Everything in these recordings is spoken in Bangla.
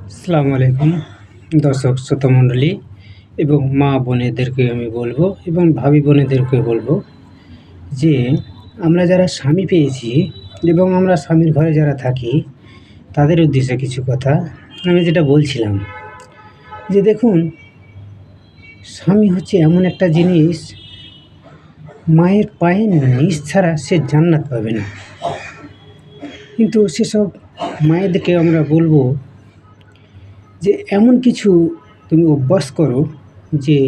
আসসালামু আলাইকুম দর্শক শ্রোতা মণ্ডলী এবং মা বোনেদেরকে আমি বলবো এবং ভাবি বোনেদেরকে বলবো যে আমরা যারা স্বামী পেয়েছি এবং আমরা স্বামীর ঘরে যারা থাকি তাদের উদ্দেশ্যে কিছু কথা আমি যেটা বলছিলাম যে দেখুন, স্বামী হচ্ছে এমন একটা জিনিস, মায়ের পায়ের নিচ ছাড়া সে জান্নাত পাবে না। কিন্তু সেসব মায়েদেরকে আমরা বলবো যে এমন কিছু তুমি অভ্যাস করো যে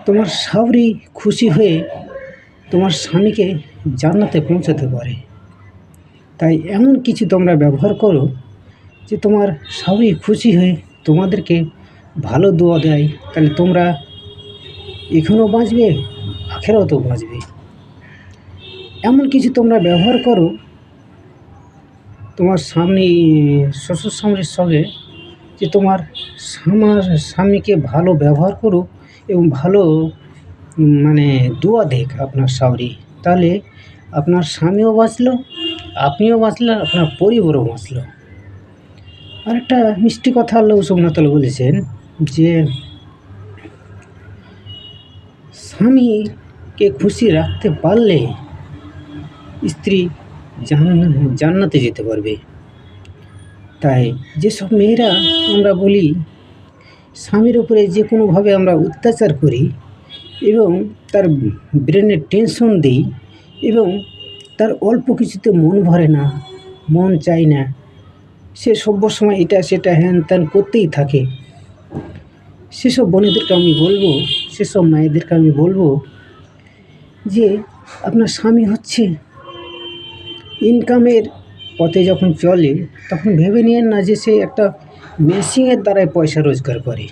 তোমার শাশুড়ি খুশি হয়ে তোমার স্বামীকে জান্নাতে পৌঁছাতে পারে। তাই এমন কিছু তোমরা ব্যবহার করো যে তোমার শাশুড়ি খুশি হয়ে তোমাদেরকে ভালো দোয়া দেয়, তাহলে তোমরা এখানেও বাঁচবে, আখেরাতেও বাঁচবে। এমন কিছু তোমরা ব্যবহার করো তোমার শ্বশুর শাশুড়ির সঙ্গে যে তোমার স্বামীকে ভালো ব্যবহার করো এবং ভালো দোয়া দেখ আপনার শাশুড়ি, তাহলে আপনার স্বামীও বাঁচলো, আপনিও বাঁচলেন, আপনার পরিবারও বাঁচলো। আর একটা মিষ্টি কথা আল্লাহ সুবহানাহু ওয়া তাআলা বলেছেন যে স্বামীকে খুশি রাখতে পারলে স্ত্রী জান্নাতে যেতে পারবে। তাই যেসব মেয়েরা আমরা বলি স্বামীর উপরে যে কোনোভাবে আমরা অত্যাচার করি এবং তার ব্রেনে টেনশন দিই এবং তার অল্প কিছুতে মন ভরে না, মন চায় না, সে সব সময় এটা সেটা হ্যান ত্যান করতেই থাকে, সেসব বোনেদেরকে আমি বলবো, সেসব মায়েদেরকে আমি বলবো যে আপনার স্বামী হচ্ছে ইনকামের পথে যখন চলে তখন ভেবে নিয়েন না যে সে একটা মেশিনের দ্বারাই পয়সা রোজগার করে।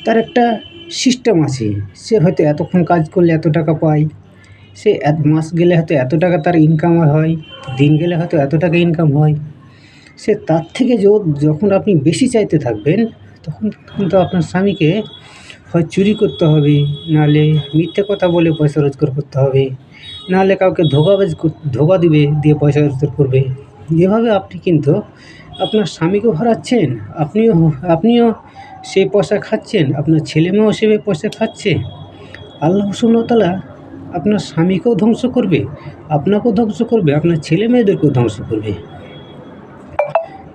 তার একটা সিস্টেম আছে, সে হয়তো এতক্ষণ কাজ করলে এত টাকা পায়, সে মাস গেলে হয়তো এত টাকা তার ইনকাম হয়, দিন গেলে হয়তো এত টাকা ইনকাম হয়। সে তার থেকে যখন আপনি বেশি চাইতে থাকবেন তখন কিন্তু আপনার স্বামীকে হয় চুরি করতে হবে, নাহলে মিথ্যে কথা বলে পয়সা রোজগার করতে হবে, নাহলে কাউকে ধোঁকা দিয়ে পয়সা রোজগার করবে। এভাবে আপনি কিন্তু আপনার স্বামীকেও হারাচ্ছেন, আপনিও সেই পয়সা খাচ্ছেন, আপনার ছেলেমেয়েও সে পয়সা খাচ্ছে। আল্লাহ সুবহানাহু ওয়া তাআলা আপনার স্বামীকেও ধ্বংস করবে, আপনাকেও ধ্বংস করবে, আপনার ছেলে মেয়েদেরকেও ধ্বংস করবে।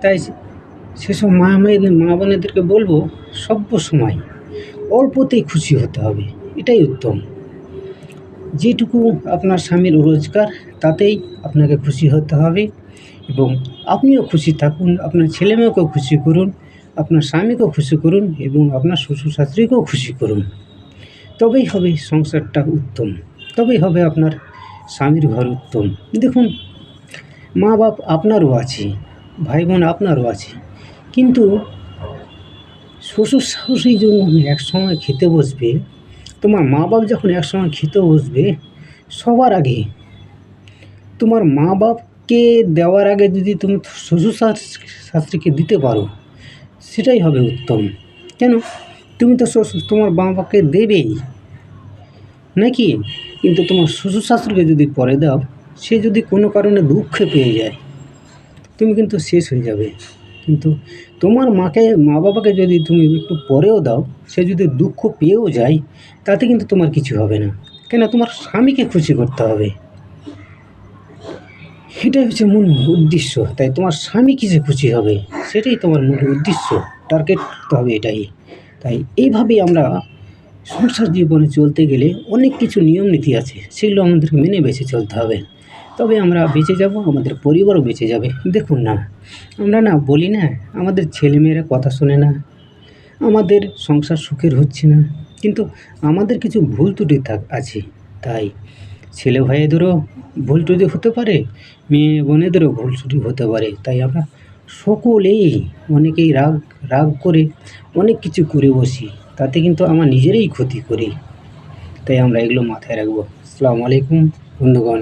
তাই সেসব মা বোনেদেরকে বলবো সব সময় অল্পতেই খুশি হতে হবে, এটাই উত্তম। যেটুকু আপনার স্বামীর রোজগার তাতেই আপনাকে খুশি হতে হবে এবং আপনিও খুশি থাকুন, আপনার ছেলেমেয়েকেও খুশি করুন, আপনার স্বামীকেও খুশি করুন এবং আপনার শ্বশুর শাশুড়িকেও খুশি করুন। তবেই হবে সংসারটা উত্তম, তবেই হবে আপনার স্বামীর ঘর উত্তম। দেখুন, মা বাপ আপনারও আছে, ভাই বোন আপনারও আছে, কিন্তু শ্বশুর শাশুড়ি যখন একসময় খেতে বসবে, তোমার মা বাপ যখন একসময় খেতে বসবে, সবার আগে তোমার মা বাপকে দেওয়ার আগে যদি তুমি শ্বশুর শাশুড়িকে দিতে পারো সেটাই হবে উত্তম। কেন, তুমি তো তোমার মা বাপকে দেবেই নাকি, কিন্তু তোমার শ্বশুর শাশুড়িকে যদি পরে দাও, সে যদি কোনো কারণে দুঃখে পেয়ে যায় তুমি কিন্তু শেষ হয়ে যাবে। কিন্তু তোমার মা বাবাকে যদি তুমি একটু পরেও দাও, সে যদি দুঃখ পেয়েও যায় তাতে কিন্তু তোমার কিছু হবে না। কেন, তোমার স্বামীকে খুশি করতে হবে, এটাই হচ্ছে মূল উদ্দেশ্য। তাই তোমার স্বামী কিসে খুশি হবে সেটাই তোমার মূল উদ্দেশ্য, টার্গেট করতে হবে এটাই। তাই এইভাবেই আমরা সংসার জীবনে চলতে গেলে অনেক কিছু নিয়ম নীতি আছে, সেগুলো আমাদেরকে মেনে বেঁচে চলতে হবে, তবে আমরা বেঁচে যাব, আমাদের পরিবারও বেঁচে যাবে। দেখুন না, আমরা বলি না আমাদের ছেলেমেয়েরা কথা শোনে না, আমাদের সংসার সুখের হচ্ছে না, কিন্তু আমাদের কিছু ভুল ত্রুটি আছে। তাই ছেলে ভাইদেরও ভুল ত্রুটি হতে পারে, মেয়ে বোনেদেরও ভুল ত্রুটি হতে পারে। তাই আমরা সকলেই অনেকেই রাগ করে অনেক কিছু করে বসি, তাতে কিন্তু আমার নিজেরই ক্ষতি করি। তাই আমরা এগুলো মাথায় রাখবো। আসসালামু আলাইকুম বন্ধুগণ।